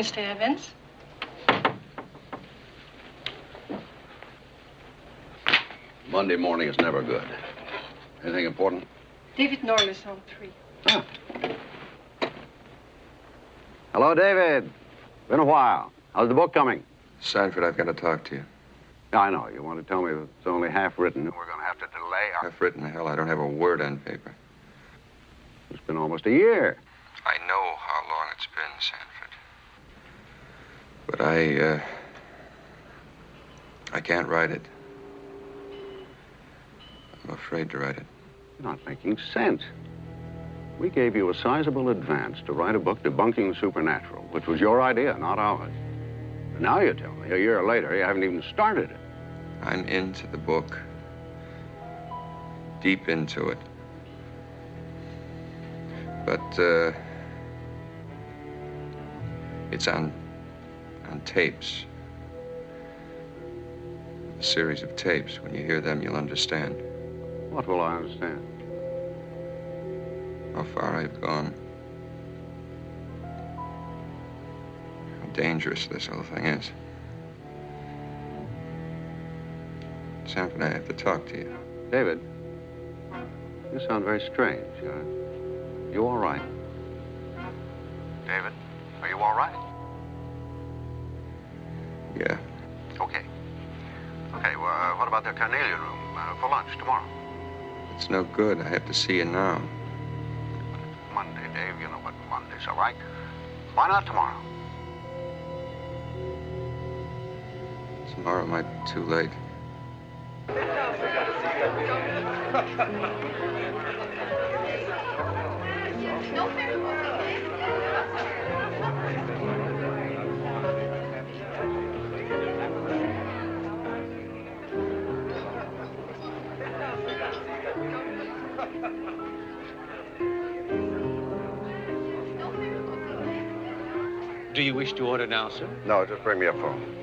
Mr. Evans. Monday morning is never good. Anything important? David Norliss on 3. Ah. Hello, David. Been a while. How's the book coming? Sanford, I've got to talk to you. I know. You want to tell me that it's only half written. We're going to have to delay our... Half written, hell, I don't have a word on paper. It's been almost a year. I know how long it's been, Sanford. But I can't write it. I'm afraid to write it. You're not making sense. We gave you a sizable advance to write a book debunking the supernatural, which was your idea, not ours. And now you tell me, a year later, you haven't even started it. I'm into the book. Deep into it. But, it's on tapes. A series of tapes. When you hear them, you'll understand. What will I understand? How far I've gone. How dangerous this whole thing is. Sanford, I have to talk to you. David, you sound very strange. You all right? David, are you all right? Yeah. Okay. Okay, well, what about the carnelian room for lunch tomorrow? It's no good. I have to see you now. Monday, Dave. You know what Monday's, all right? Why not tomorrow? Tomorrow might be too late. Do you wish to order now, sir? No, just bring me a phone.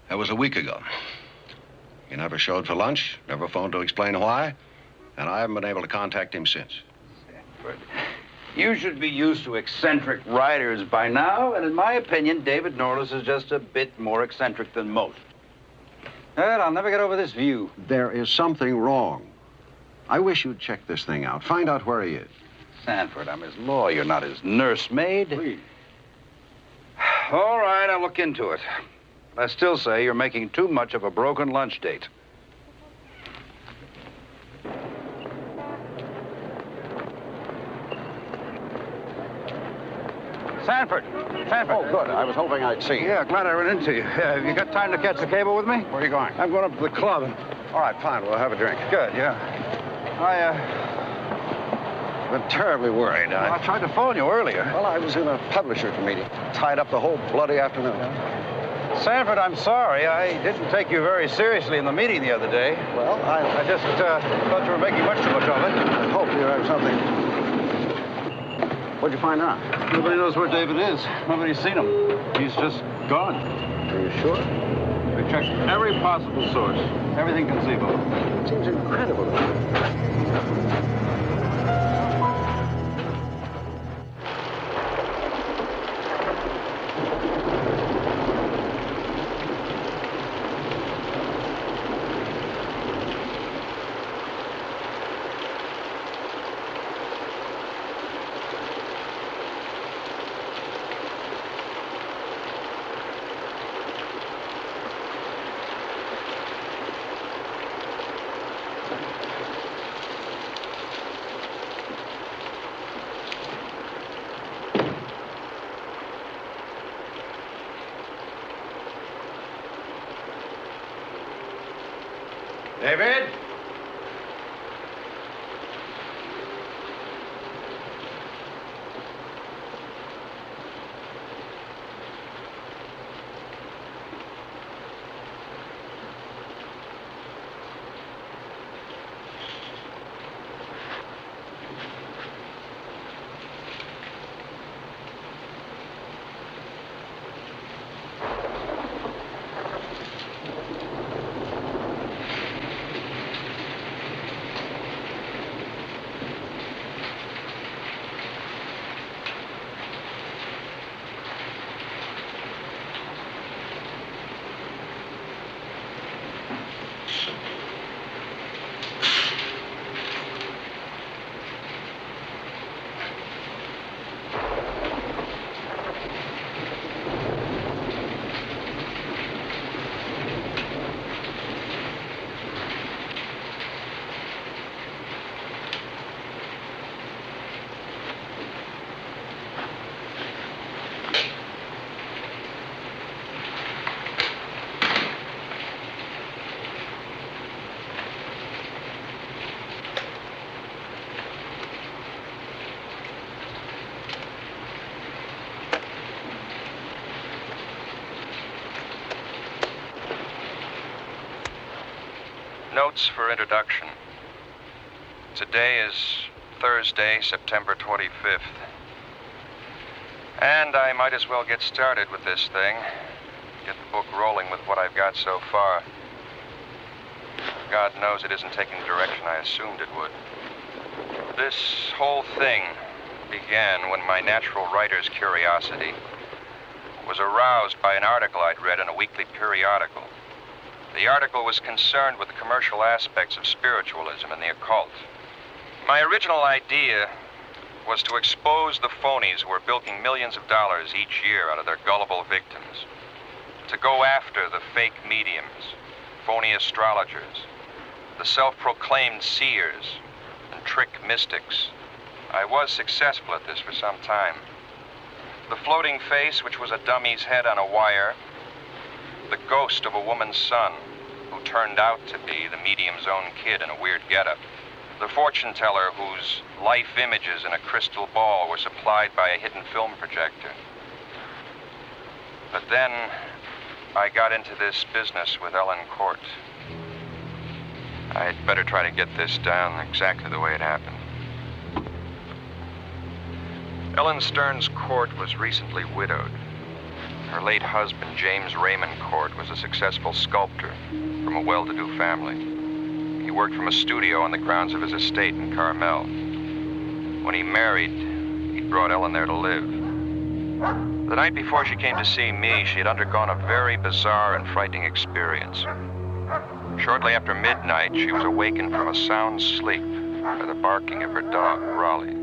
That was a week ago. He never showed for lunch, never phoned to explain why, and I haven't been able to contact him since. Sanford, you should be used to eccentric writers by now, and in my opinion, David Norliss is just a bit more eccentric than most. Ed, I'll never get over this view. There is something wrong. I wish you'd check this thing out. Find out where he is. Sanford, I'm his lawyer, not his nursemaid. Please. All right, I'll look into it. I still say you're making too much of a broken lunch date. Sanford! Sanford! Oh, good. I was hoping I'd see you. Yeah, glad I ran into you. Have you got time to catch the cable with me? Where are you going? I'm going up to the club. All right, fine. We'll have a drink. Good, yeah. I've been terribly worried. I tried to phone you earlier. Well, I was in a publisher's meeting. Tied up the whole bloody afternoon. Sanford, I'm sorry. I didn't take you very seriously in the meeting the other day. Well, I just thought you were making much too much of it. I hope you have something. What'd you find out? Nobody knows where David is. Nobody's seen him. He's just gone. Are you sure? We checked every possible source. Everything conceivable. It seems incredible. David? Notes for introduction. Today is Thursday, September 25th. And I might as well get started with this thing. Get the book rolling with what I've got so far. God knows it isn't taking the direction I assumed it would. This whole thing began when my natural writer's curiosity was aroused by an article I'd read in a weekly periodical. The article was concerned with the commercial aspects of spiritualism and the occult. My original idea was to expose the phonies who were bilking millions of dollars each year out of their gullible victims. To go after the fake mediums, phony astrologers, the self-proclaimed seers, and trick mystics. I was successful at this for some time. The floating face, which was a dummy's head on a wire, the ghost of a woman's son, who turned out to be the medium's own kid in a weird getup. The fortune teller whose life images in a crystal ball were supplied by a hidden film projector. But then I got into this business with Ellen Court. I'd better try to get this down exactly the way it happened. Ellen Stern's Court was recently widowed. Her late husband, James Raymond Court, was a successful sculptor from a well-to-do family. He worked from a studio on the grounds of his estate in Carmel. When he married, he brought Ellen there to live. The night before she came to see me, she had undergone a very bizarre and frightening experience. Shortly after midnight, she was awakened from a sound sleep by the barking of her dog, Raleigh.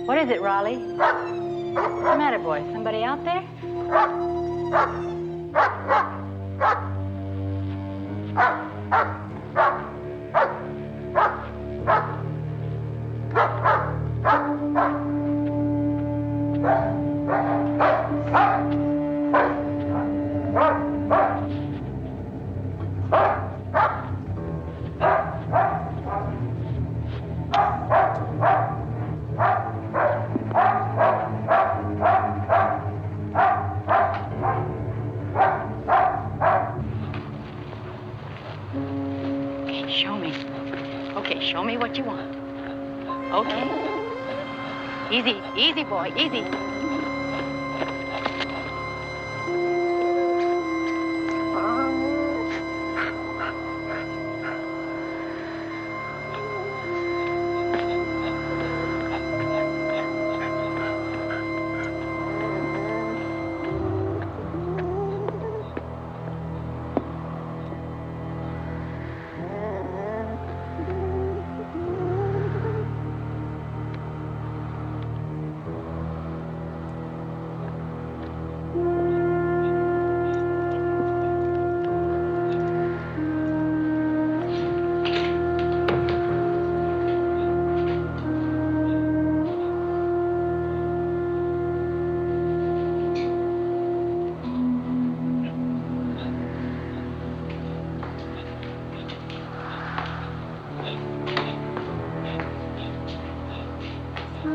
What is it, Raleigh? What's the matter, boy? Somebody out there? Show me what you want. Okay. Easy, easy, boy, easy. The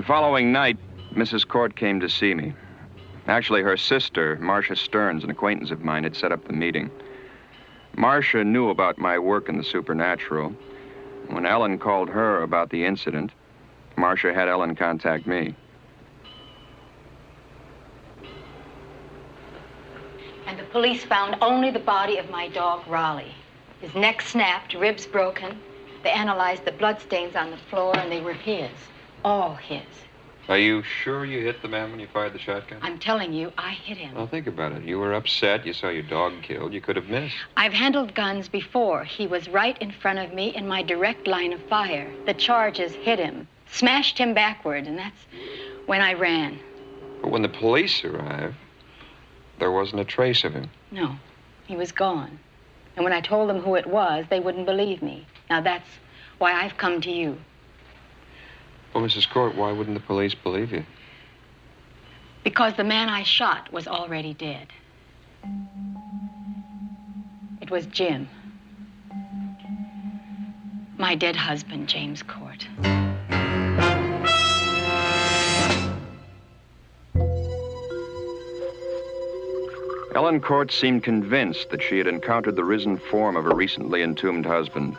following night, Mrs. Court came to see me. Actually, her sister, Marcia Stearns, an acquaintance of mine, had set up the meeting. Marcia knew about my work in the supernatural. When Ellen called her about the incident, Marcia had Ellen contact me. And the police found only the body of my dog, Raleigh. His neck snapped, ribs broken. They analyzed the bloodstains on the floor, and they were his. All his. Are you sure you hit the man when you fired the shotgun? I'm telling you, I hit him. Well, think about it. You were upset. You saw your dog killed. You could have missed. I've handled guns before. He was right in front of me in my direct line of fire. The charges hit him, smashed him backward, and that's when I ran. But when the police arrived, there wasn't a trace of him. No, he was gone. And when I told them who it was, they wouldn't believe me. Now that's why I've come to you. Well, Mrs. Court, why wouldn't the police believe you? Because the man I shot was already dead. It was Jim. My dead husband, James Court. Ellen Court seemed convinced that she had encountered the risen form of her recently entombed husband.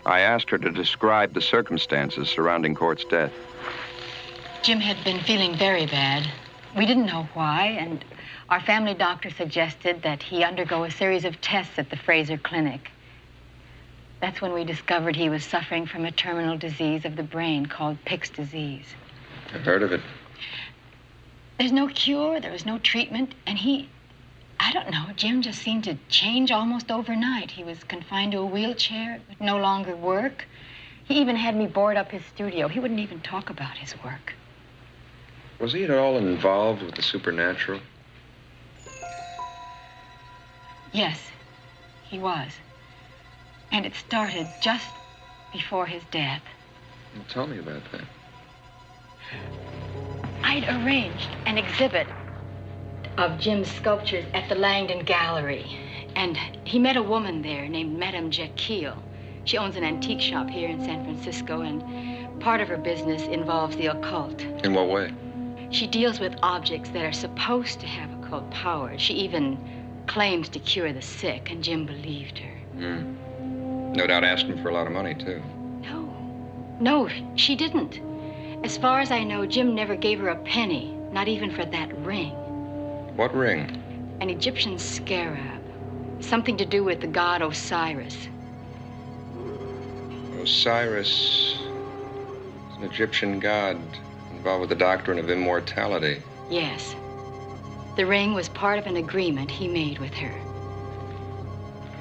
I asked her to describe the circumstances surrounding Court's death. Jim had been feeling very bad. We didn't know why, and our family doctor suggested that he undergo a series of tests at the Fraser Clinic. That's when we discovered he was suffering from a terminal disease of the brain called Pick's disease. I've heard of it. There's no cure, there was no treatment, and I don't know, Jim just seemed to change almost overnight. He was confined to a wheelchair, would no longer work. He even had me board up his studio. He wouldn't even talk about his work. Was he at all involved with the supernatural? Yes, he was. And it started just before his death. Well, tell me about that. I'd arranged an exhibit of Jim's sculptures at the Langdon Gallery. And he met a woman there named Madame Jekyll. She owns an antique shop here in San Francisco, and part of her business involves the occult. In what way? She deals with objects that are supposed to have occult powers. She even claims to cure the sick, and Jim believed her. No doubt asked him for a lot of money, too. No, she didn't. As far as I know, Jim never gave her a penny, not even for that ring. What ring? An Egyptian scarab. Something to do with the god Osiris. Osiris is an Egyptian god involved with the doctrine of immortality. Yes. The ring was part of an agreement he made with her.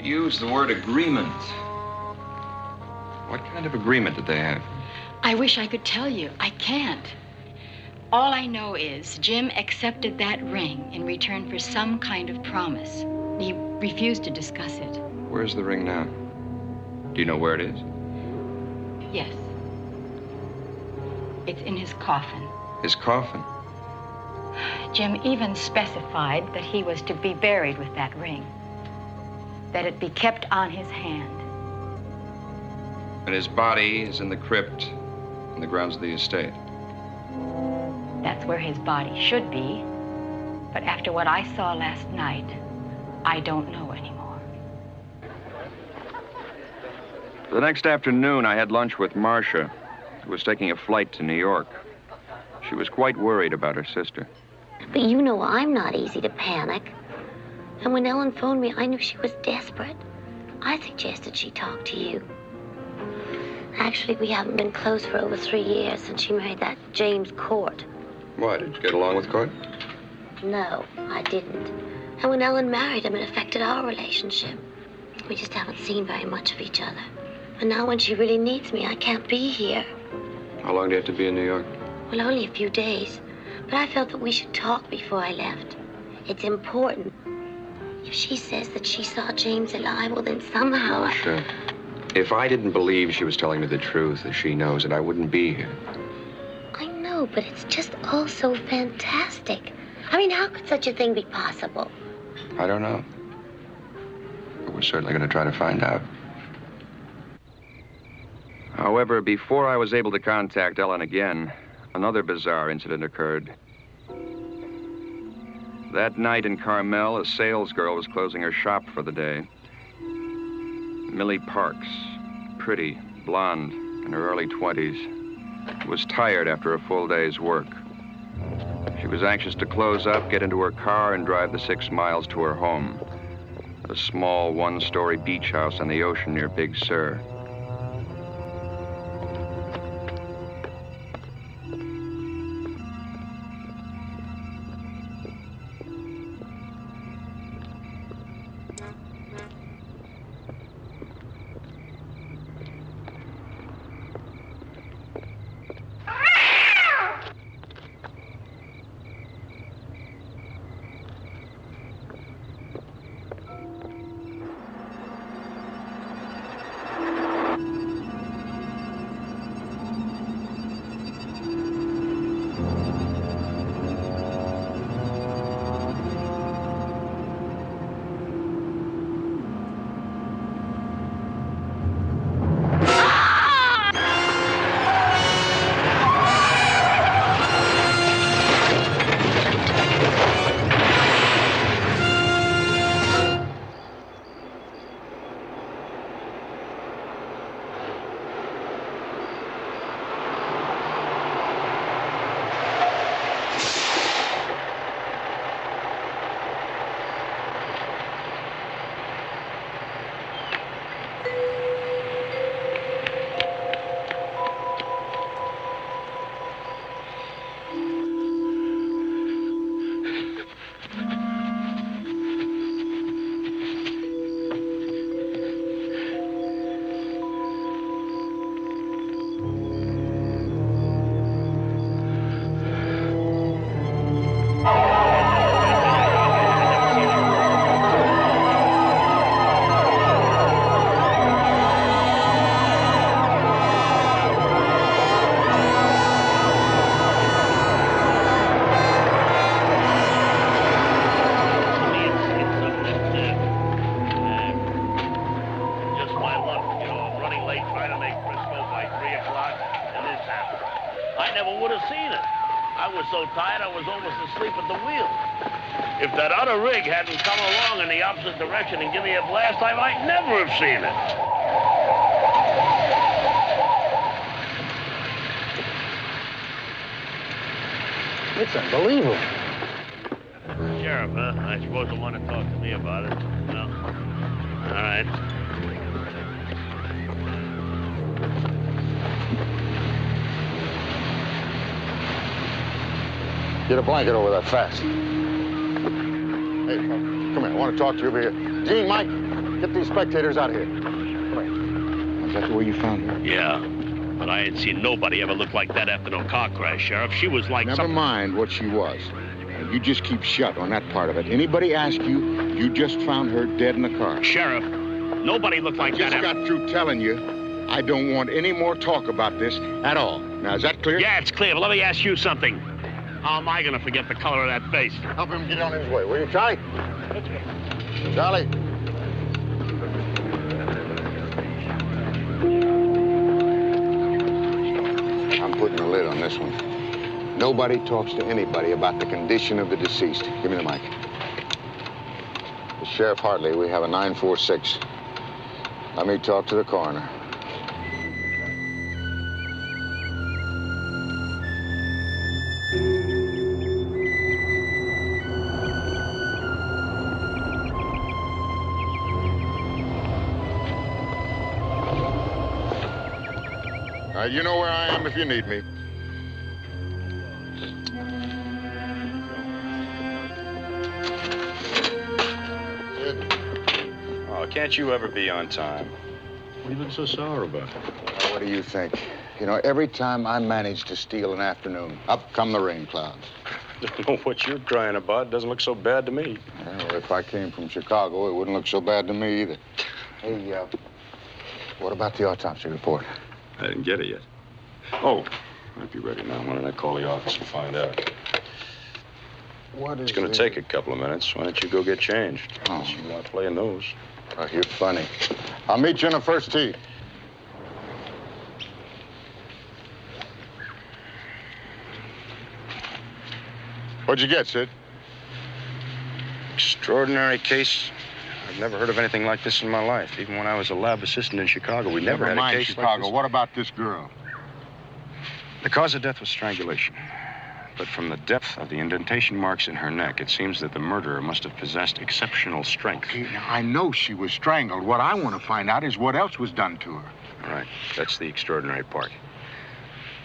Use the word agreement. What kind of agreement did they have? I wish I could tell you. I can't. All I know is Jim accepted that ring in return for some kind of promise. He refused to discuss it. Where's the ring now? Do you know where it is? Yes. It's in his coffin. His coffin? Jim even specified that he was to be buried with that ring. That it be kept on his hand. And his body is in the crypt in the grounds of the estate. That's where his body should be. But after what I saw last night, I don't know anymore. The next afternoon, I had lunch with Marcia, who was taking a flight to New York. She was quite worried about her sister. But you know I'm not easy to panic. And when Ellen phoned me, I knew she was desperate. I suggested she talk to you. Actually, we haven't been close for over 3 years since she married that James Court. Why, did you get along with Court? No, I didn't. And when Ellen married him, it affected our relationship. We just haven't seen very much of each other. And now when she really needs me, I can't be here. How long do you have to be in New York? Well, only a few days. But I felt that we should talk before I left. It's important. If she says that she saw James alive, well, then somehow Sure. If I didn't believe she was telling me the truth, as she knows it, I wouldn't be here. I know, but it's just all so fantastic. I mean, how could such a thing be possible? I don't know. But we're certainly going to try to find out. However, before I was able to contact Ellen again, another bizarre incident occurred. That night in Carmel, a salesgirl was closing her shop for the day. Millie Parks, pretty, blonde, in her early 20s, was tired after a full day's work. She was anxious to close up, get into her car, and drive the 6 miles to her home, a small one-story beach house on the ocean near Big Sur. If that other rig hadn't come along in the opposite direction and given me a blast, I might never have seen it. It's unbelievable. Sheriff, huh? I suppose you'll want to talk to me about it. No? All right. Get a blanket over that fast. Hey, come here. I want to talk to you over here. Gene, Mike, get these spectators out of here. Come here. Is that the way you found her? Yeah, but I ain't seen nobody ever look like that after no car crash, Sheriff. She was like Never mind what she was. You just keep shut on that part of it. Anybody ask you, you just found her dead in the car. Sheriff, nobody looked like that. I just got through telling you I don't want any more talk about this at all. Now, is that clear? Yeah, it's clear, but let me ask you something. How am I going to forget the color of that face? Help him get on his way, will you, Charlie? Charlie. I'm putting a lid on this one. Nobody talks to anybody about the condition of the deceased. Give me the mic. Sheriff Hartley, we have a 946. Let me talk to the coroner. You know where I am if you need me. Oh, can't you ever be on time? What have you been so sour about? Well, what do you think? You know, every time I manage to steal an afternoon, up come the rain clouds. don't know what you're crying about. It doesn't look so bad to me. Well, if I came from Chicago, it wouldn't look so bad to me either. Hey, what about the autopsy report? I didn't get it yet. Oh, might be ready now. Why don't I call the office and find out? What is It's going to take a couple of minutes. Why don't you go get changed? Oh. You're not playing those. Oh, you're funny. I'll meet you in the first tee. What'd you get, Sid? Extraordinary case. I've never heard of anything like this in my life. Even when I was a lab assistant in Chicago, we never had a case Chicago. like this. What about this girl? The cause of death was strangulation. But from the depth of the indentation marks in her neck, it seems that the murderer must have possessed exceptional strength. Okay, now, I know she was strangled. What I want to find out is what else was done to her. All right, that's the extraordinary part.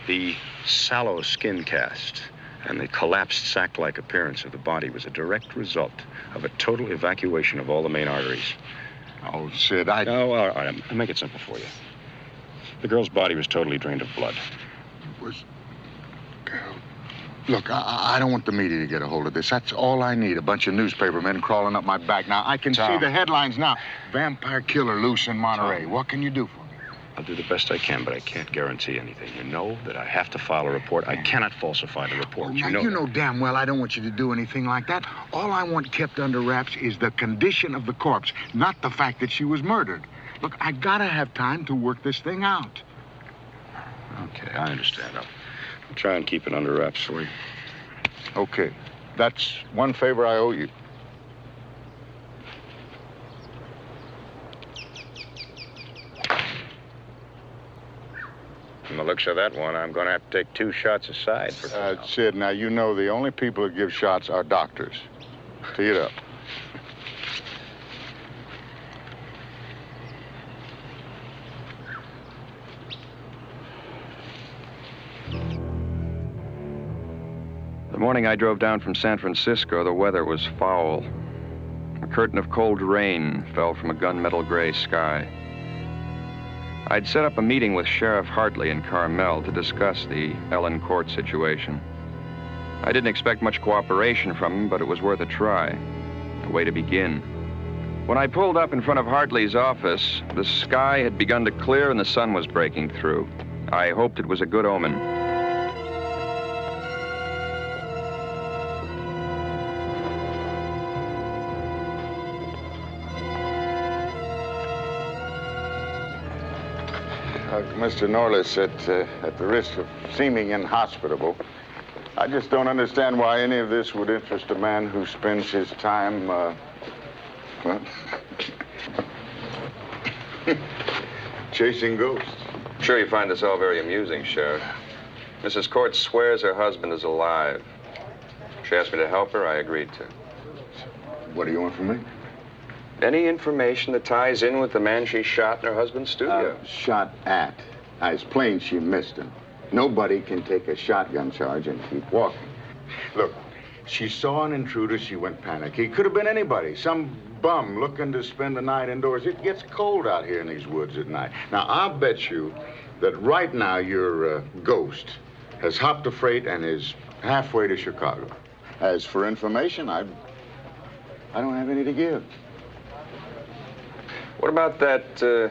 The sallow skin cast and the collapsed sack-like appearance of the body was a direct result of a total evacuation of all the main arteries. Oh, Sid, No, all right, I'll make it simple for you. The girl's body was totally drained of blood. Look, I don't want the media to get a hold of this. That's all I need, a bunch of newspapermen crawling up my back. Now, I can see the headlines now. Vampire killer loose in Monterey. Tom. What can you do for me? I'll do the best I can, but I can't guarantee anything. You know that I have to file a report. I cannot falsify the report. Now, you know damn well I don't want you to do anything like that. All I want kept under wraps is the condition of the corpse, not the fact that she was murdered. Look, I gotta have time to work this thing out. Okay, I understand. I'll try and keep it under wraps for you. Okay. That's one favor I owe you. From the looks of that one, I'm going to have to take 2 shots aside for Sid, now you know the only people who give shots are doctors. Tee it up. The morning I drove down from San Francisco, the weather was foul. A curtain of cold rain fell from a gunmetal gray sky. I'd set up a meeting with Sheriff Hartley in Carmel to discuss the Ellen Court situation. I didn't expect much cooperation from him, but it was worth a try. A way to begin. When I pulled up in front of Hartley's office, the sky had begun to clear and the sun was breaking through. I hoped it was a good omen. Mr. Norliss, at the risk of seeming inhospitable, I just don't understand why any of this would interest a man who spends his time, well, chasing ghosts. I'm sure you find this all very amusing, Sheriff. Mrs. Court swears her husband is alive. She asked me to help her. I agreed to. What do you want from me? Any information that ties in with the man she shot in her husband's studio. Shot at. It's plain she missed him. Nobody can take a shotgun charge and keep walking. Look, she saw an intruder, she went panic. He could have been anybody, some bum looking to spend the night indoors. It gets cold out here in these woods at night. Now, I'll bet you that right now your ghost has hopped a freight and is halfway to Chicago. As for information, I don't have any to give. What about that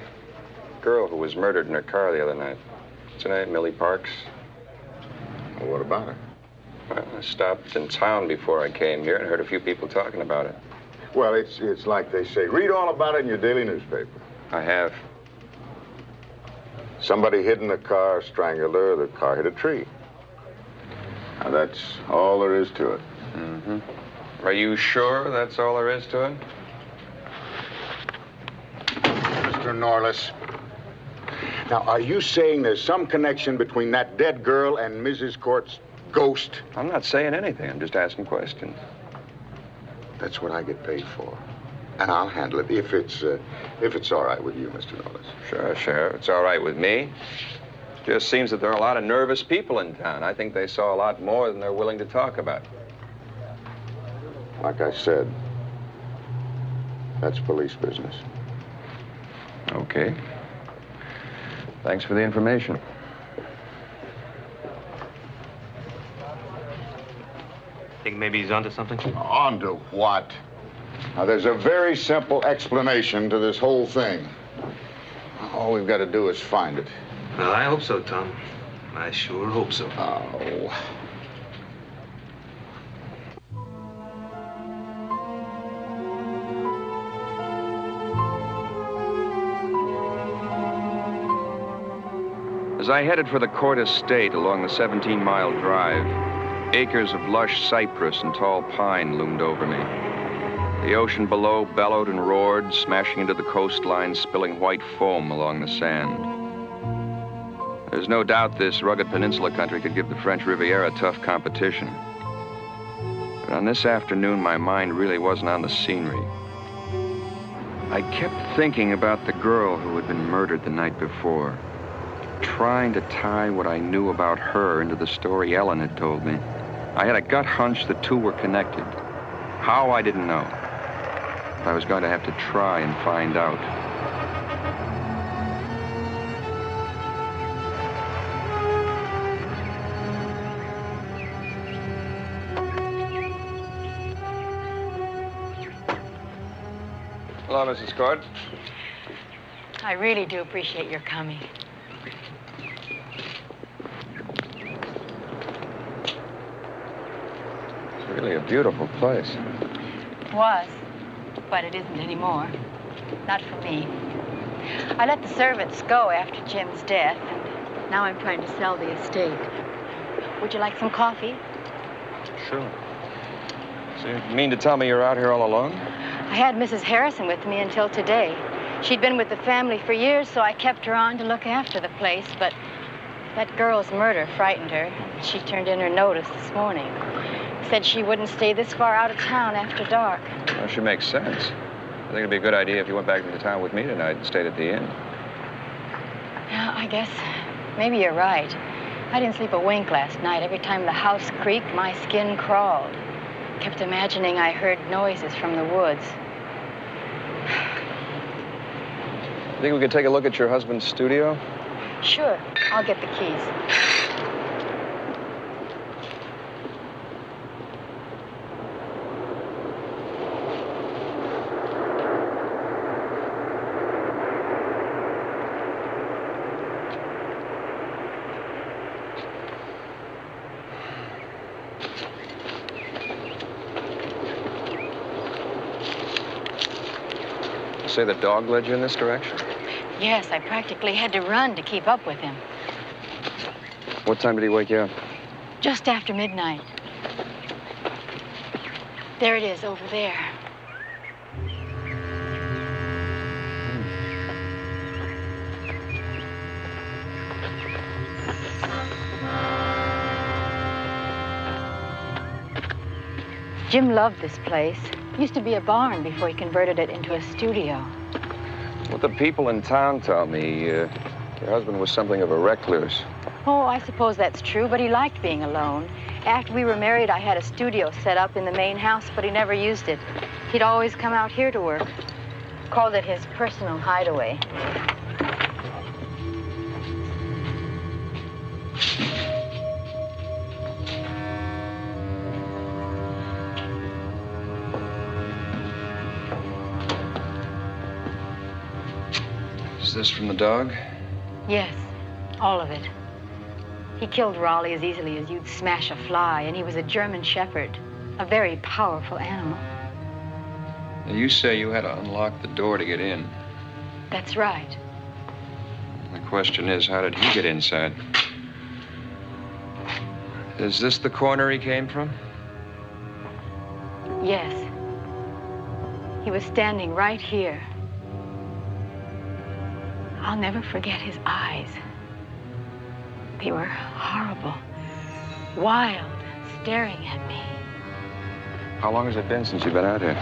girl who was murdered in her car the other night? What's her name? Millie Parks? Well, what about her? Well, I stopped in town before I came here and heard a few people talking about it. Well, it's like they say. Read all about it in your daily newspaper. I have. Somebody hid in the car, strangled her, the car hit a tree. Now, that's all there is to it. Mm-hmm. Are you sure that's all there is to it? Mr. Norliss, now, are you saying there's some connection between that dead girl and Mrs. Court's ghost? I'm not saying anything. I'm just asking questions. That's what I get paid for. And I'll handle it if it's all right with you, Mr. Norliss. Sure, Sheriff. It's all right with me. Just seems that there are a lot of nervous people in town. I think they saw a lot more than they're willing to talk about. Like I said, that's police business. Okay. Thanks for the information. Think maybe he's onto something? Onto what? Now, there's a very simple explanation to this whole thing. All we've got to do is find it. Well, I hope so, Tom. I sure hope so. Oh. As I headed for the Court Estate along the 17-mile drive, acres of lush cypress and tall pine loomed over me. The ocean below bellowed and roared, smashing into the coastline, spilling white foam along the sand. There's no doubt this rugged peninsula country could give the French Riviera tough competition. But on this afternoon, my mind really wasn't on the scenery. I kept thinking about the girl who had been murdered the night before, trying to tie what I knew about her into the story Ellen had told me. I had a gut hunch the two were connected. How, I didn't know. I was going to have to try and find out. Hello, Mrs. Court. I really do appreciate your coming. It's really a beautiful place. Was, but it isn't anymore. Not for me. I let the servants go after Jim's death, and now I'm trying to sell the estate. Would you like some coffee? Sure. So you mean to tell me you're out here all alone? I had Mrs. Harrison with me until today. She'd been with the family for years, so I kept her on to look after the place, but that girl's murder frightened her. She turned in her notice this morning. Said she wouldn't stay this far out of town after dark. Well, she makes sense. I think it'd be a good idea if you went back into town with me tonight and stayed at the inn. Yeah, I guess maybe you're right. I didn't sleep a wink last night. Every time the house creaked, my skin crawled. Kept imagining I heard noises from the woods. Think we could take a look at your husband's studio? Sure, I'll get the keys. Say the dog led you in this direction? Yes, I practically had to run to keep up with him. What time did he wake you up? Just after midnight. There it is, over there. Jim loved this place. Used to be a barn before he converted it into a studio. What the people in town tell me, your husband was something of a recluse. Oh, I suppose that's true, but he liked being alone. After we were married, I had a studio set up in the main house, but he never used it. He'd always come out here to work. Called it his personal hideaway. Is this from the dog? Yes, all of it. He killed Raleigh as easily as you'd smash a fly, and he was a German Shepherd, a very powerful animal. Now, you say you had to unlock the door to get in. That's right. The question is, how did he get inside? Is this the corner he came from? Yes. He was standing right here. I'll never forget his eyes. They were horrible, wild, staring at me. How long has it been since you've been out here?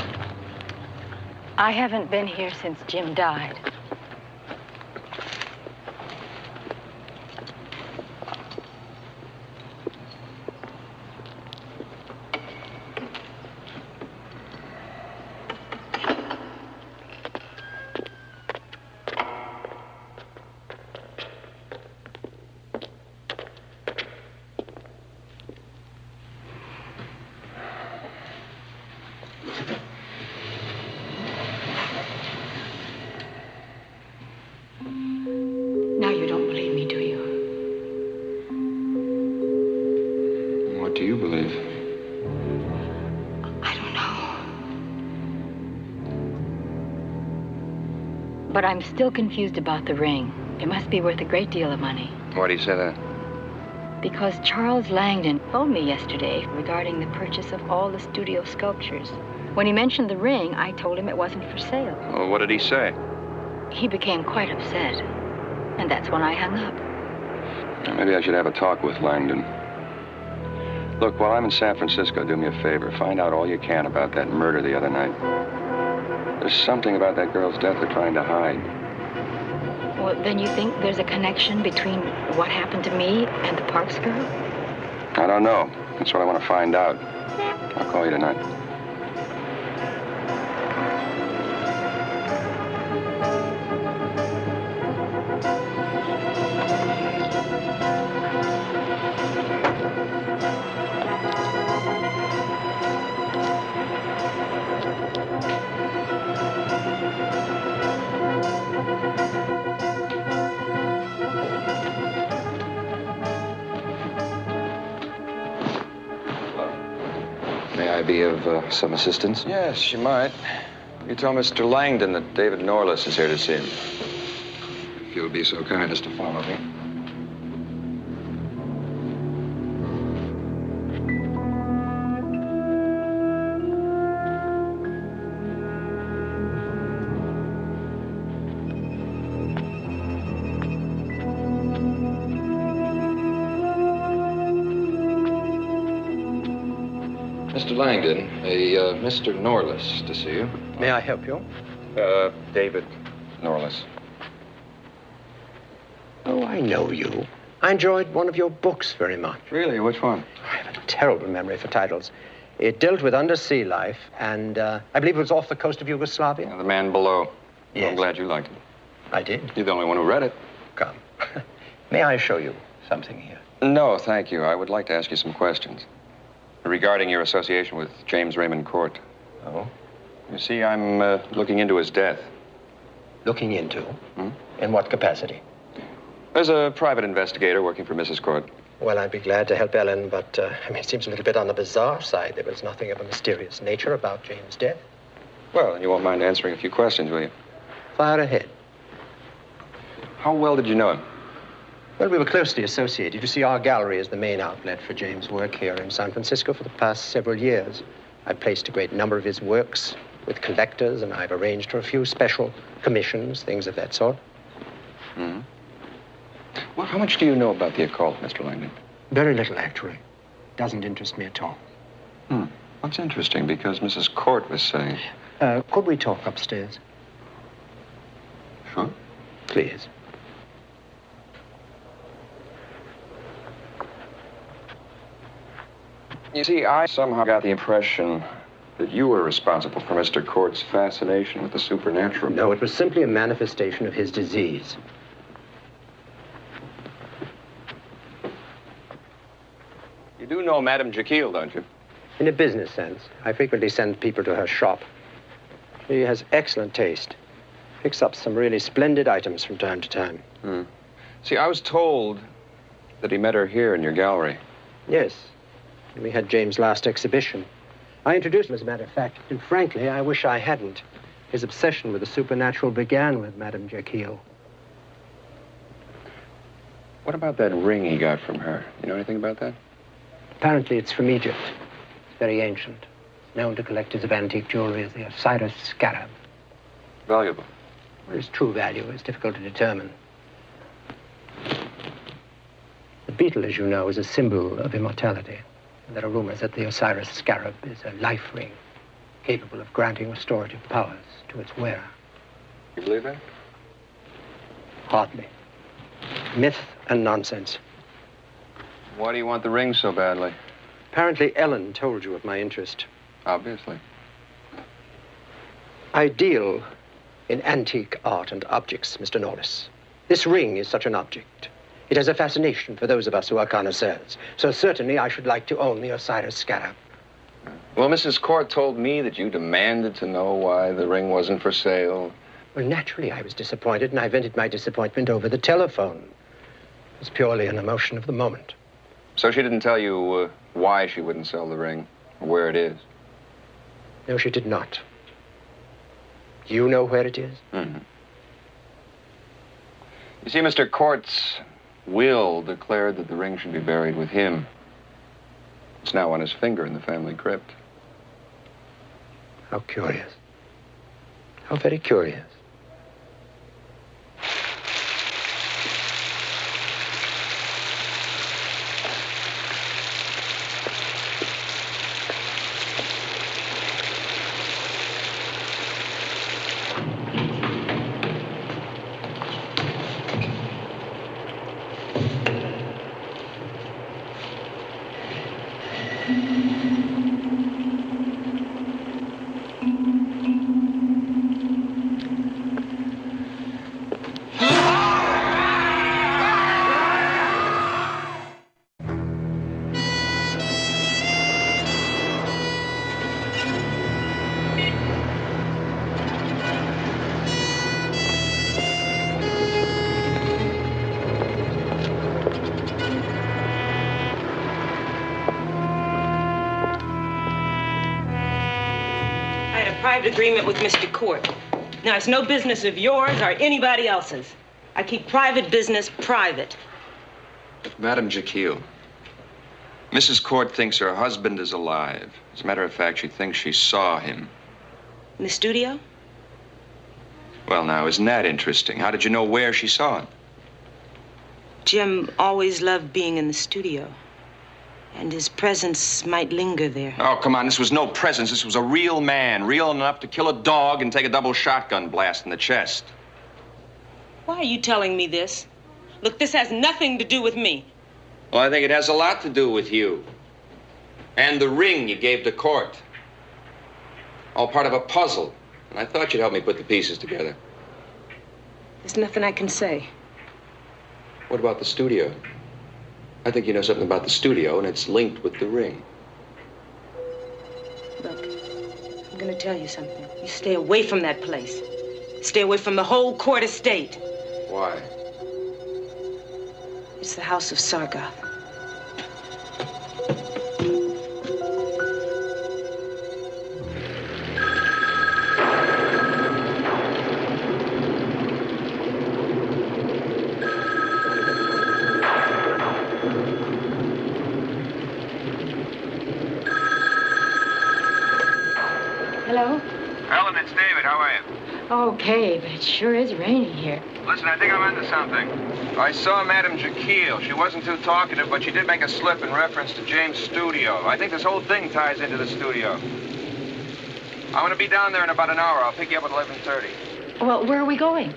I haven't been here since Jim died. But I'm still confused about the ring. It must be worth a great deal of money. Why do you say that? Because Charles Langdon phoned me yesterday regarding the purchase of all the studio sculptures. When he mentioned the ring, I told him it wasn't for sale. Well, what did he say? He became quite upset, and that's when I hung up. Maybe I should have a talk with Langdon. Look, while I'm in San Francisco, do me a favor. Find out all you can about that murder the other night. There's something about that girl's death they're trying to hide. Well, then you think there's a connection between what happened to me and the Parks girl? I don't know. That's what I want to find out. I'll call you tonight. May I be of some assistance? Yes, you might. You tell Mr. Langdon that David Norliss is here to see him. If you'll be so kind as to follow me. Mr. Langdon, a Mr. Norliss to see you. May I help you? David Norliss. Oh, I know you. I enjoyed one of your books very much. Really? Which one? I have a terrible memory for titles. It dealt with undersea life, and I believe it was off the coast of Yugoslavia. The Man Below. Yes. I'm glad you liked it. I did. You're the only one who read it. Come. May I show you something here? No, thank you. I would like to ask you some questions. Regarding your association with James Raymond Court. Oh? You see, I'm looking into his death. Looking into? In what capacity? There's a private investigator working for Mrs. Court. Well, I'd be glad to help Ellen, but, it seems a little bit on the bizarre side. There was nothing of a mysterious nature about James' death. Well, you won't mind answering a few questions, will you? Fire ahead. How well did you know him? Well, we were closely associated. You see, our gallery is the main outlet for James' work here in San Francisco for the past several years. I've placed a great number of his works with collectors, and I've arranged for a few special commissions, things of that sort. Mm-hmm. Well, how much do you know about the occult, Mr. Langdon? Very little, actually. Doesn't interest me at all. That's interesting, because Mrs. Court was saying... Could we talk upstairs? Sure. Please. You see, I somehow got the impression that you were responsible for Mr. Court's fascination with the supernatural. No, it was simply a manifestation of his disease. You do know Madame Jekyll, don't you? In a business sense. I frequently send people to her shop. She has excellent taste. Picks up some really splendid items from time to time. See, I was told that he met her here in your gallery. Yes. We had James' last exhibition. I introduced him, as a matter of fact, and frankly, I wish I hadn't. His obsession with the supernatural began with Madame Jekyll. What about that ring he got from her? You know anything about that? Apparently, it's from Egypt. It's very ancient. It's known to collectors of antique jewelry as the Osiris scarab. Valuable. Well, its true value is difficult to determine. The beetle, as you know, is a symbol of immortality. And there are rumors that the Osiris scarab is a life ring, capable of granting restorative powers to its wearer. You believe that? Hardly. Myth and nonsense. Why do you want the ring so badly? Apparently, Ellen told you of my interest. Obviously. I deal in antique art and objects, Mr. Norliss. This ring is such an object. It has a fascination for those of us who are connoisseurs. So certainly I should like to own the Osiris scarab. Well, Mrs. Court told me that you demanded to know why the ring wasn't for sale. Well, naturally, I was disappointed, and I vented my disappointment over the telephone. It was purely an emotion of the moment. So she didn't tell you why she wouldn't sell the ring, or where it is? No, she did not. You know where it is? Mm-hmm. You see, Mr. Court's will declared that the ring should be buried with him. It's now on his finger in the family crypt. How curious. How very curious. Private agreement with Mr. Court. Now, it's no business of yours or anybody else's. I keep private business private. Madame Jekyll, Mrs. Court thinks her husband is alive. As a matter of fact, she thinks she saw him. In the studio? Well, now, isn't that interesting? How did you know where she saw him? Jim always loved being in the studio. And his presence might linger there. Oh, come on, this was no presence. This was a real man, real enough to kill a dog and take a double shotgun blast in the chest. Why are you telling me this? Look, this has nothing to do with me. Well, I think it has a lot to do with you. And the ring you gave to Court. All part of a puzzle. And I thought you'd help me put the pieces together. There's nothing I can say. What about the studio? I think you know something about the studio, and it's linked with the ring. Look, I'm gonna tell you something. You stay away from that place. Stay away from the whole Court estate. Why? It's the house of Sargoth. Hello? Ellen, it's David. How are you? Okay, but it sure is raining here. Listen, I think I'm onto something. I saw Madame Jekyll. She wasn't too talkative, but she did make a slip in reference to James' studio. I think this whole thing ties into the studio. I'm going to be down there in about an hour. I'll pick you up at 11:30. Well, where are we going?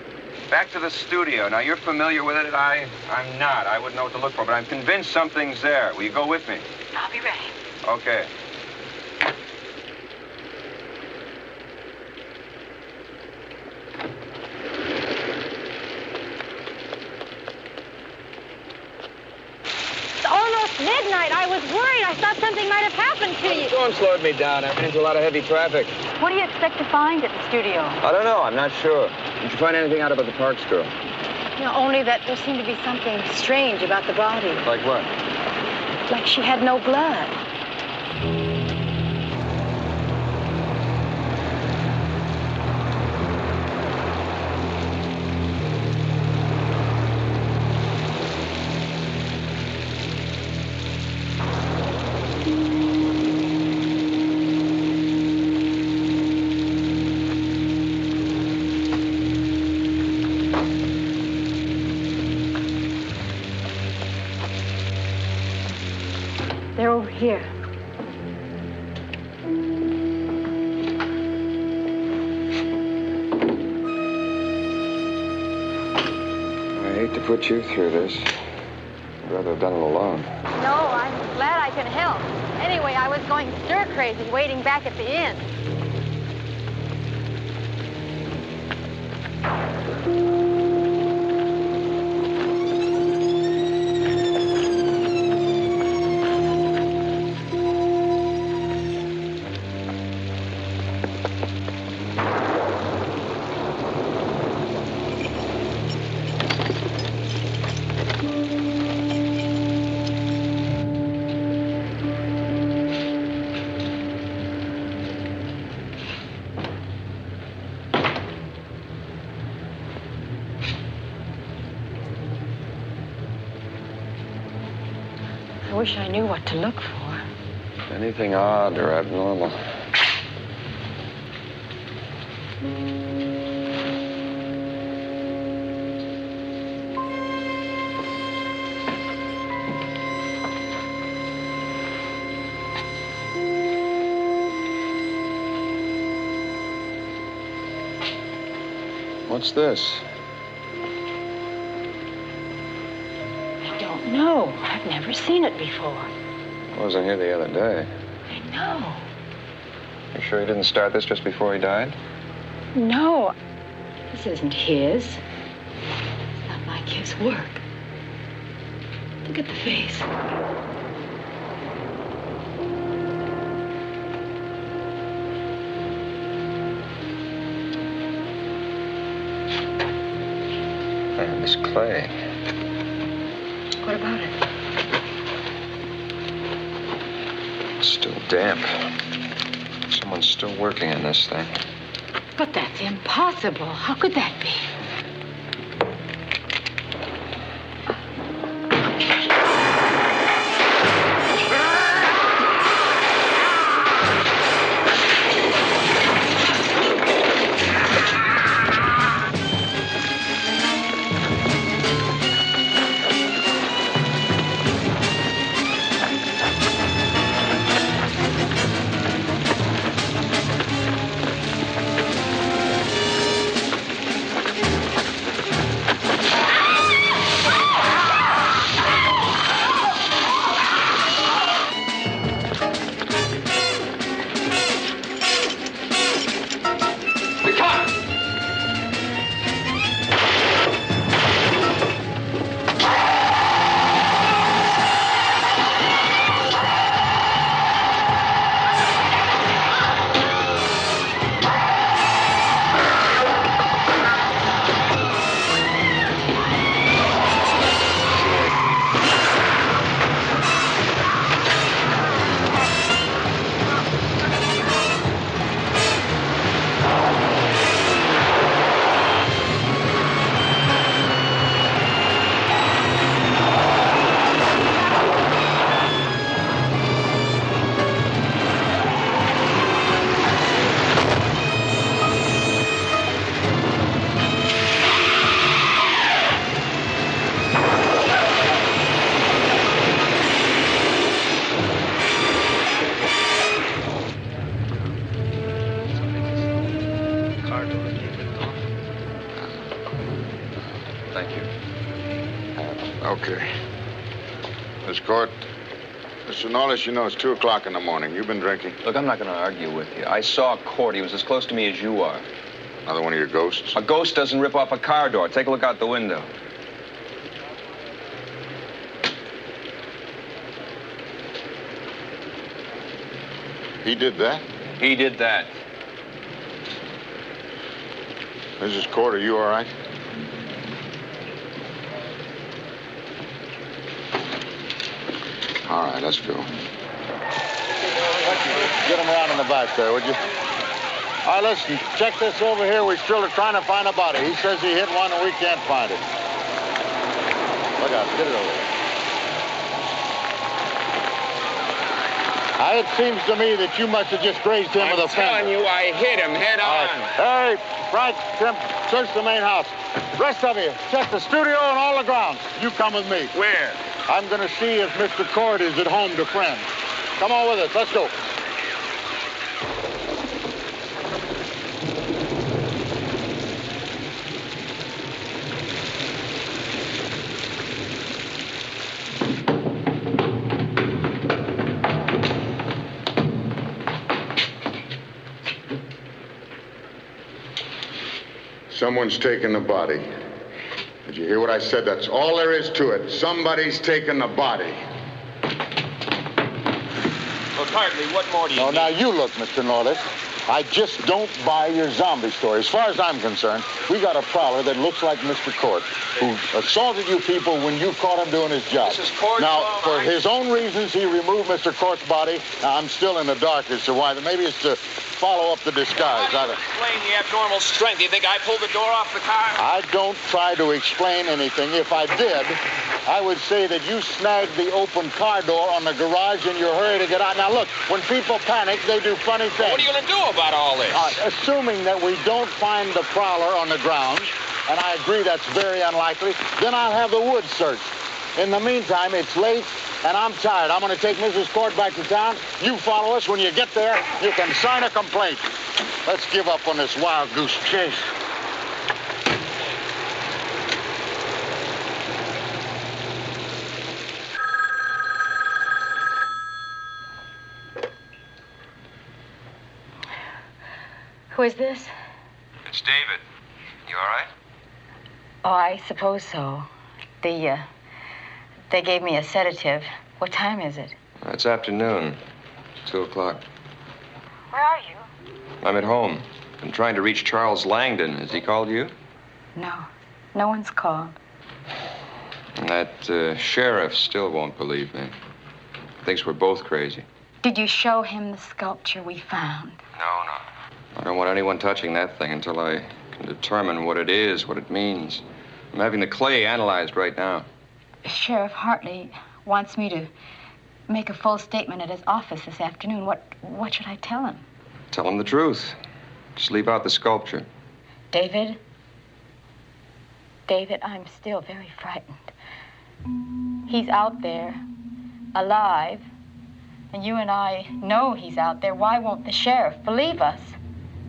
Back to the studio. Now, you're familiar with it. I'm not. I wouldn't know what to look for, but I'm convinced something's there. Will you go with me? I'll be ready. Okay. Midnight. I was worried. I thought something might have happened to you. The storm slowed me down. I ran into a lot of heavy traffic. What do you expect to find at the studio? I don't know. I'm not sure. Did you find anything out about the Parks girl? No, only that there seemed to be something strange about the body. Like what? Like she had no blood. They're over here. I hate to put you through this. I'd rather have done it alone. No, I'm glad I can help. Anyway, I was going stir crazy waiting back at the inn. wish I knew what to look for. Anything odd or abnormal. What's this? I don't know. I've never seen it before. I wasn't here the other day. I know. You sure he didn't start this just before he died? No. This isn't his. It's not like his work. Look at the face. Man, this clay. What about it? It's still damp. Someone's still working on this thing. But that's impossible. How could that be? Thank you. Okay. Miss Court, Mr. Norliss, you know it's 2 o'clock in the morning. You've been drinking? Look, I'm not going to argue with you. I saw Court. He was as close to me as you are. Another one of your ghosts? A ghost doesn't rip off a car door. Take a look out the window. He did that? He did that. Mrs. Court, are you all right? All right, let's go. Get him around in the back there, would you? All right, listen, check this over here. We still are trying to find a body. He says he hit one and we can't find it. Look out, get it over there. It seems to me that you must have just grazed him with a fender. I'm telling you, I hit him head on. Hey, Frank, Tim, search the main house. Rest of you, check the studio and all the grounds. You come with me. Where? I'm going to see if Mr. Cord is at home to friends. Come on with us. Let's go. Someone's taken the body. Did you hear what I said? That's all there is to it. Somebody's taken the body. Well, hardly. What more do you need? Now you look, Mr. Norliss. I just don't buy your zombie story. As far as I'm concerned, we got a prowler that looks like Mr. Court, who assaulted you people when you caught him doing his job. This is Court's now, fault. for his own reasons, he removed Mr. Court's body. Now, I'm still in the dark as to why. Maybe it's to follow up the disguise. How do you explain the abnormal strength? Do you think I pulled the door off the car? I don't try to explain anything. If I did, I would say that you snagged the open car door on the garage in your hurry to get out. Now, look, when people panic, they do funny things. What are you going to do about all this? Assuming that we don't find the prowler on the grounds, and I agree that's very unlikely, then I'll have the woods searched. In the meantime, it's late, and I'm tired. I'm going to take Mrs. Court back to town. You follow us. When you get there, you can sign a complaint. Let's give up on this wild goose chase. Who is this? It's David. You all right? Oh, I suppose so. They gave me a sedative. What time is it? It's afternoon. 2 o'clock. Where are you? I'm at home. I'm trying to reach Charles Langdon. Has he called you? No. No one's called. And that sheriff still won't believe me. Thinks we're both crazy. Did you show him the sculpture we found? No. I don't want anyone touching that thing until I can determine what it is, what it means. I'm having the clay analyzed right now. Sheriff Hartley wants me to make a full statement at his office this afternoon. What should I tell him? Tell him the truth. Just leave out the sculpture. David, I'm still very frightened. He's out there, alive, and you and I know he's out there. Why won't the sheriff believe us?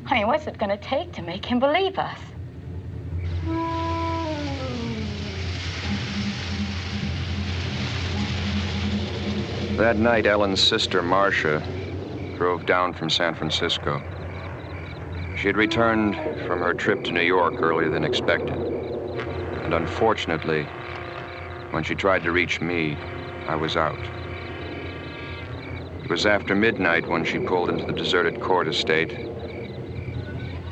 I mean, what's it going to take to make him believe us? That night, Ellen's sister, Marcia, drove down from San Francisco. She had returned from her trip to New York earlier than expected. And unfortunately, when she tried to reach me, I was out. It was after midnight when she pulled into the deserted court estate.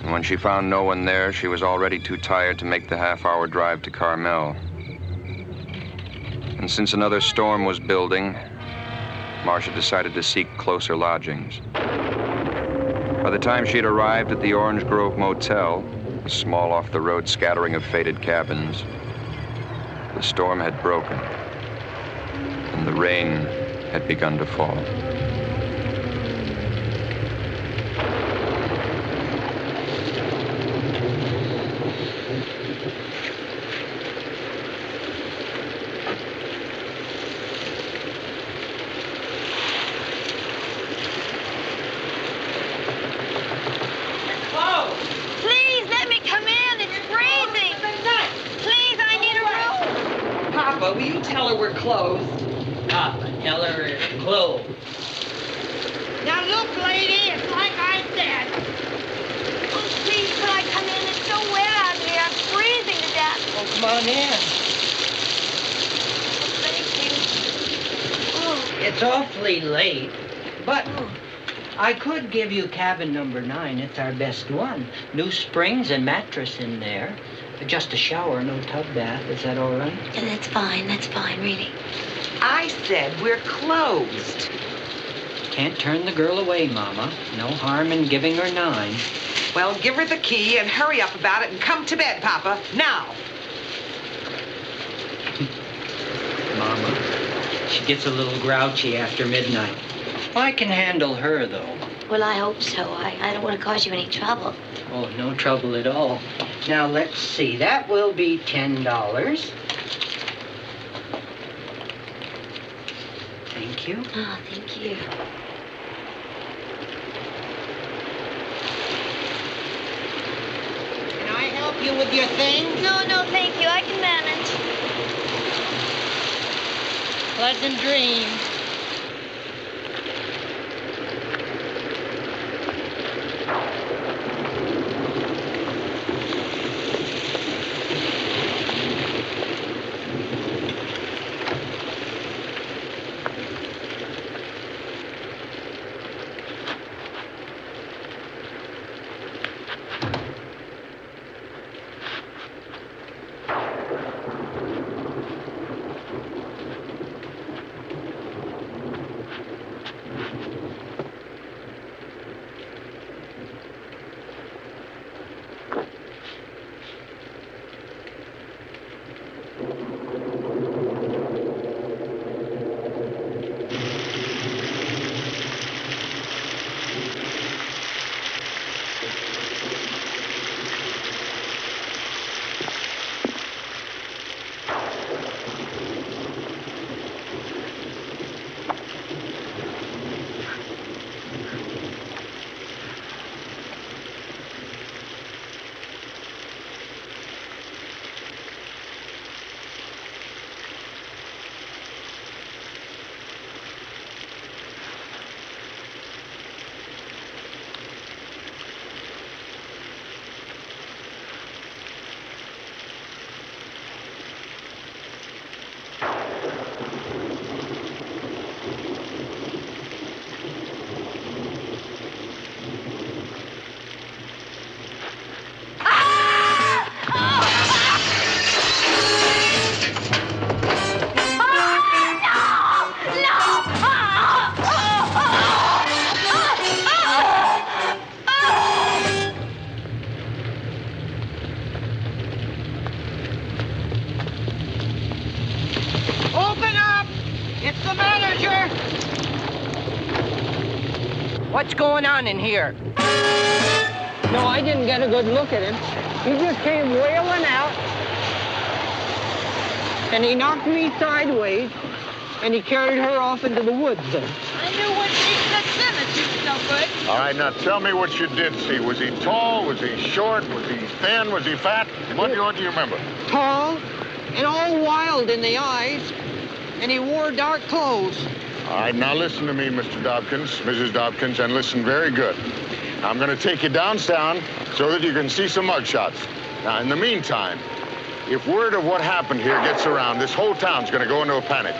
And when she found no one there, she was already too tired to make the half-hour drive to Carmel. And since another storm was building, Marcia decided to seek closer lodgings. By the time she had arrived at the Orange Grove Motel, a small off-the-road scattering of faded cabins, the storm had broken, and the rain had begun to fall. Will you tell her we're closed? Papa, tell her it's closed. Now look, lady, it's like I said. Oh, please, could I come in? It's so wet out here. I'm freezing to death. Oh, come on in. Oh, thank you. It's awfully late, but I could give you cabin number 9. It's our best one. New springs and mattress in there. Just a shower, no tub bath. Is that all right? Yeah, that's fine, really. I said we're closed. Can't turn the girl away, Mama. No harm in giving her 9. Well, give her the key and hurry up about it and come to bed, Papa, now. Mama, she gets a little grouchy after midnight. I can handle her, though. Well, I hope so. I don't want to cause you any trouble. Oh, no trouble at all. Now, let's see. That will be $10. Thank you. Oh, thank you. Can I help you with your things? No, thank you. I can manage. Pleasant dreams. What's going on in here? No, I didn't get a good look at him. He just came wailing out, and he knocked me sideways, and he carried her off into the woods then. I knew when she said cemetery no good. All right, now tell me what you did see. Was he tall? Was he short? Was he thin? Was he fat? What do you remember? Tall and all wild in the eyes, and he wore dark clothes. All right, now listen to me, Mr. Dobkins, Mrs. Dobkins, and listen very good. I'm going to take you downtown so that you can see some mugshots. Now, in the meantime, if word of what happened here gets around, this whole town's going to go into a panic.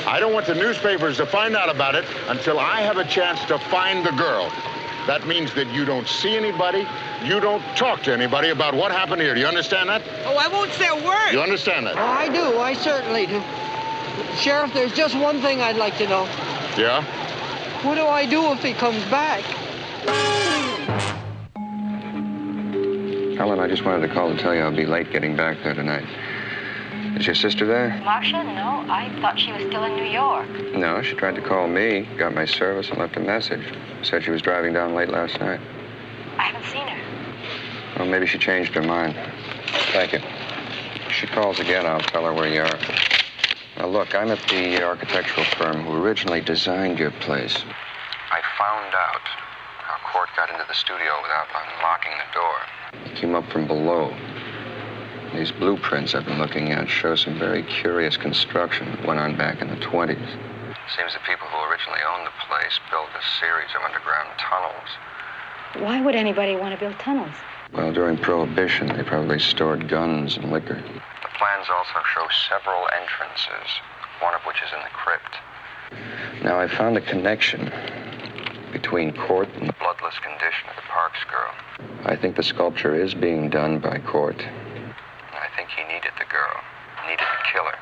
I don't want the newspapers to find out about it until I have a chance to find the girl. That means that you don't see anybody, you don't talk to anybody about what happened here. Do you understand that? Oh, I won't say a word. You understand that? Oh, I do. I certainly do. Sheriff, there's just one thing I'd like to know. Yeah? What do I do if he comes back? Helen, I just wanted to call to tell you I'll be late getting back there tonight. Is your sister there? Marcia? No, I thought she was still in New York. No, she tried to call me, got my service, and left a message. Said she was driving down late last night. I haven't seen her. Well, maybe she changed her mind. Thank you. If she calls again, I'll tell her where you are. Now, look, I'm at the architectural firm who originally designed your place. I found out how Court got into the studio without unlocking the door. He came up from below. These blueprints I've been looking at show some very curious construction that went on back in the 20s. Seems the people who originally owned the place built a series of underground tunnels. Why would anybody want to build tunnels? Well, during Prohibition, they probably stored guns and liquor. The plans also show several entrances, one of which is in the crypt. Now, I found a connection between Court and the bloodless condition of the Parks girl. I think the sculpture is being done by Court. I think he needed the girl, needed to kill her.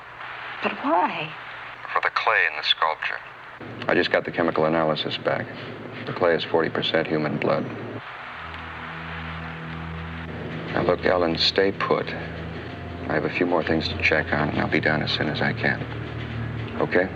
But why? For the clay in the sculpture. I just got the chemical analysis back. The clay is 40% human blood. Now, look, Ellen, stay put. I have a few more things to check on, and I'll be down as soon as I can. Okay?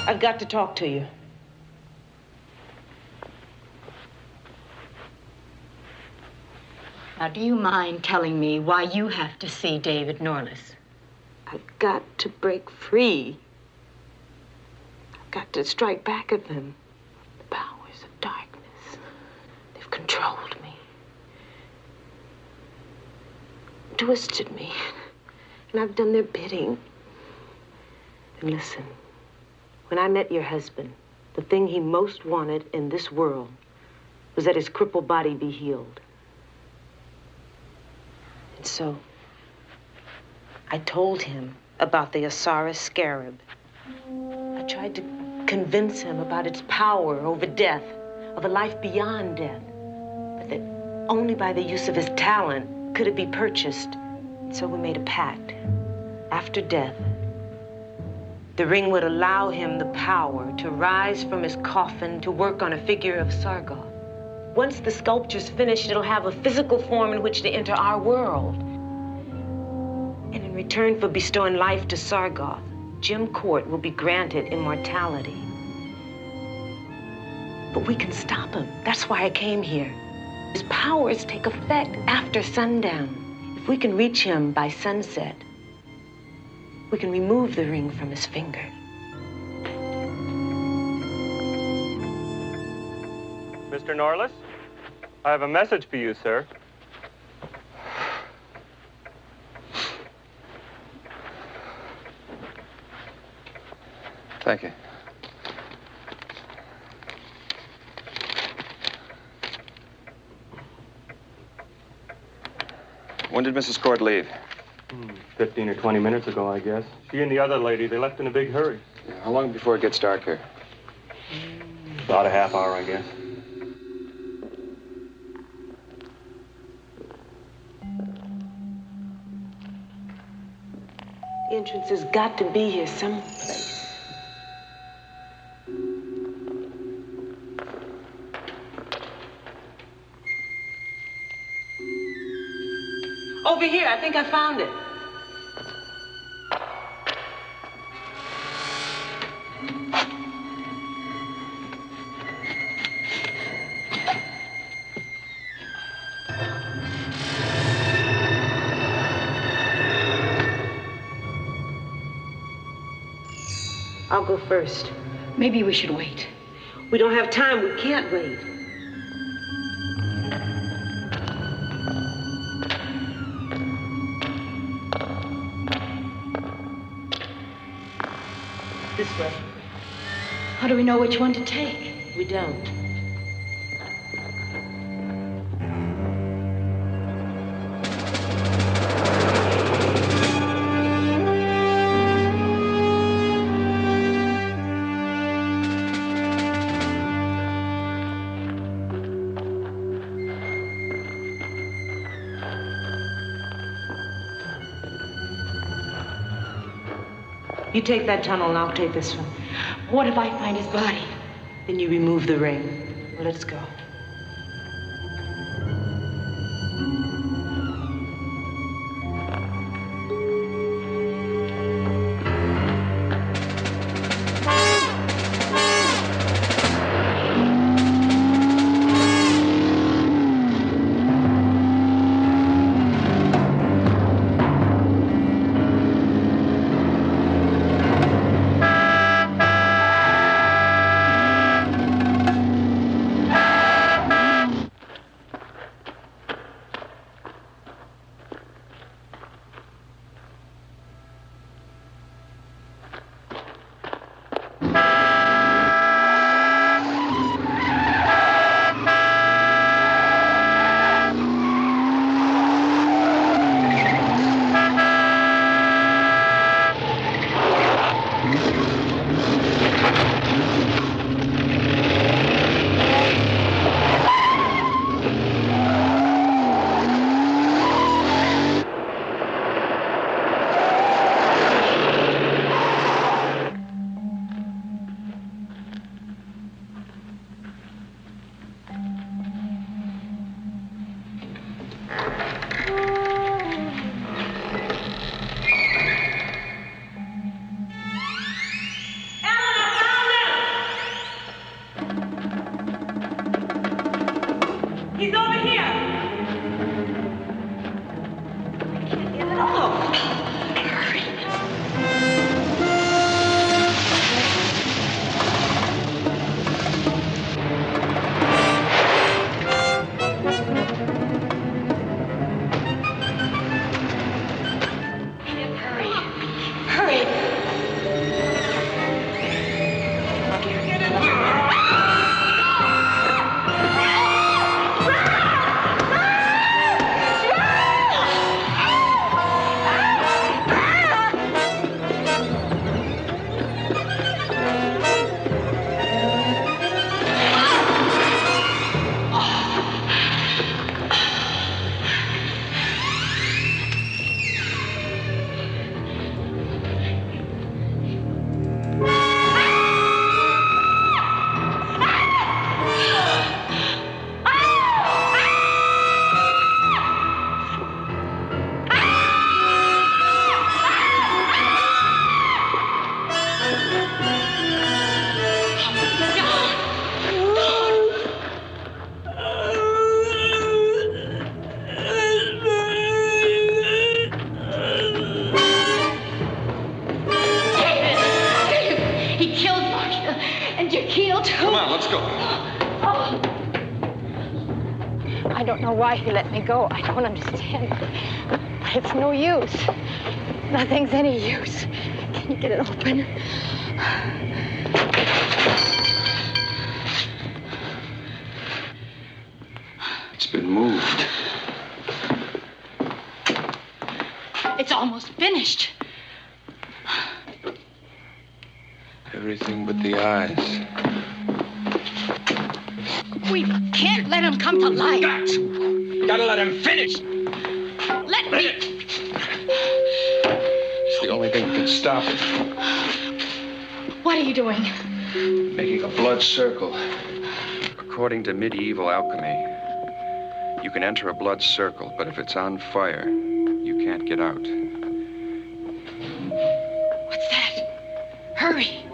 I've got to talk to you. Now, do you mind telling me why you have to see David Norliss? I've got to break free. I've got to strike back at them. The powers of darkness. They've controlled me. Twisted me. And I've done their bidding. And listen, when I met your husband, the thing he most wanted in this world was that his crippled body be healed. And so, I told him about the Osiris scarab. I tried to convince him about its power over death, of a life beyond death, but that only by the use of his talent could it be purchased. And so we made a pact. After death, the ring would allow him the power to rise from his coffin to work on a figure of Sargoth. Once the sculpture's finished, it'll have a physical form in which to enter our world. And in return for bestowing life to Sargoth, Jim Court will be granted immortality. But we can stop him. That's why I came here. His powers take effect after sundown. If we can reach him by sunset, we can remove the ring from his finger. Mr. Norliss, I have a message for you, sir. Thank you. When did Mrs. Court leave? 15 or 20 minutes ago, I guess. She and the other lady, they left in a big hurry. Yeah, how long before it gets dark here? About a half hour, I guess. The entrance has got to be here someplace. Over here, I think I found it. I'll go first. Maybe we should wait. We don't have time. We can't wait. This way. How do we know which one to take? We don't. You take that tunnel and I'll take this one. What if I find his body? Then you remove the ring. Well, let's go. I don't know why he let me go. I don't understand. But it's no use. Nothing's any use. Can you get it open? It's been moved. It's almost finished. Everything but the eyes. We can't let him come to life. Gotta let him finish. Let me. It's the only thing that can stop it. What are you doing? Making a blood circle. According to medieval alchemy, you can enter a blood circle, but if it's on fire, you can't get out. What's that? Hurry.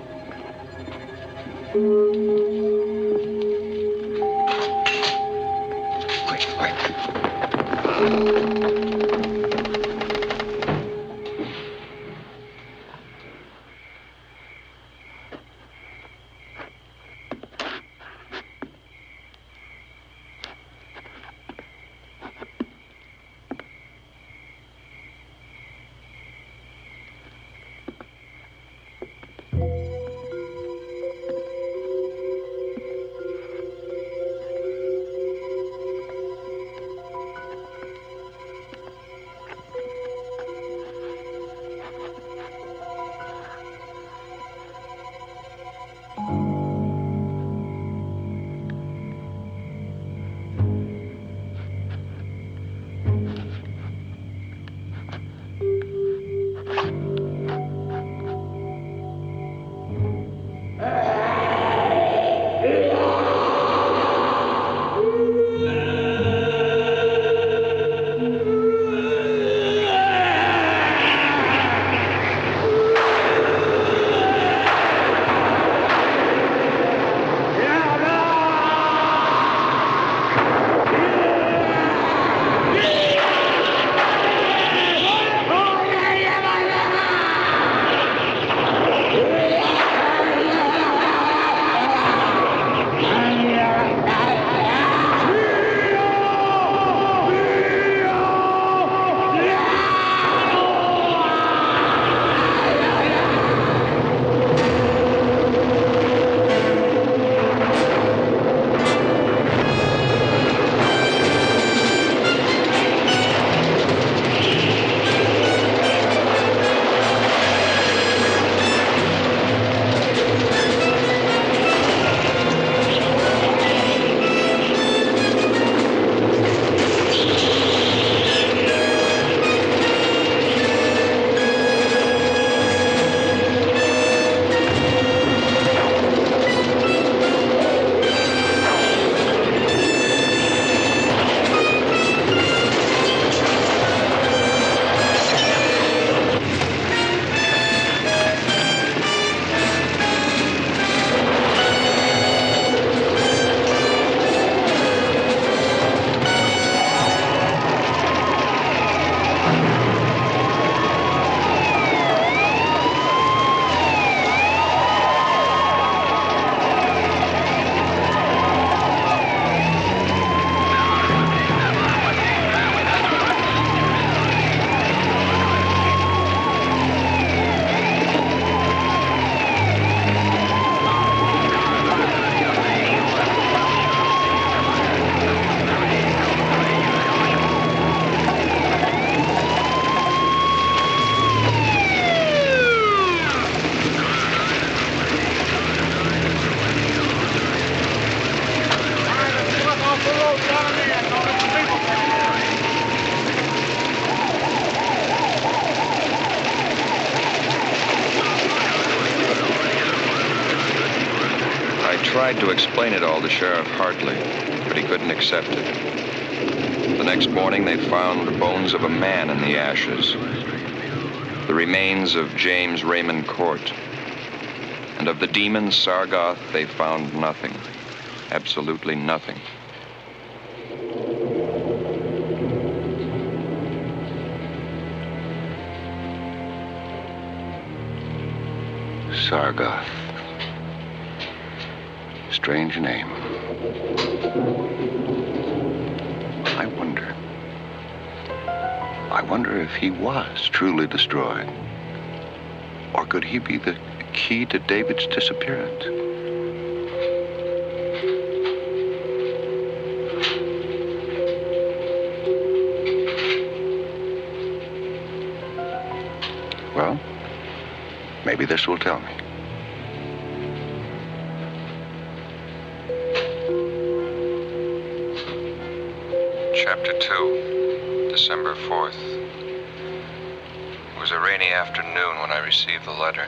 tried to explain it all to Sheriff Hartley, but he couldn't accept it. The next morning, they found the bones of a man in the ashes, the remains of James Raymond Court, and of the demon Sargoth, they found nothing, absolutely nothing. Sargoth. Strange name. I wonder if he was truly destroyed. Or could he be the key to David's disappearance. Well, maybe this will tell me. Chapter 2, December 4th. It was a rainy afternoon when I received the letter.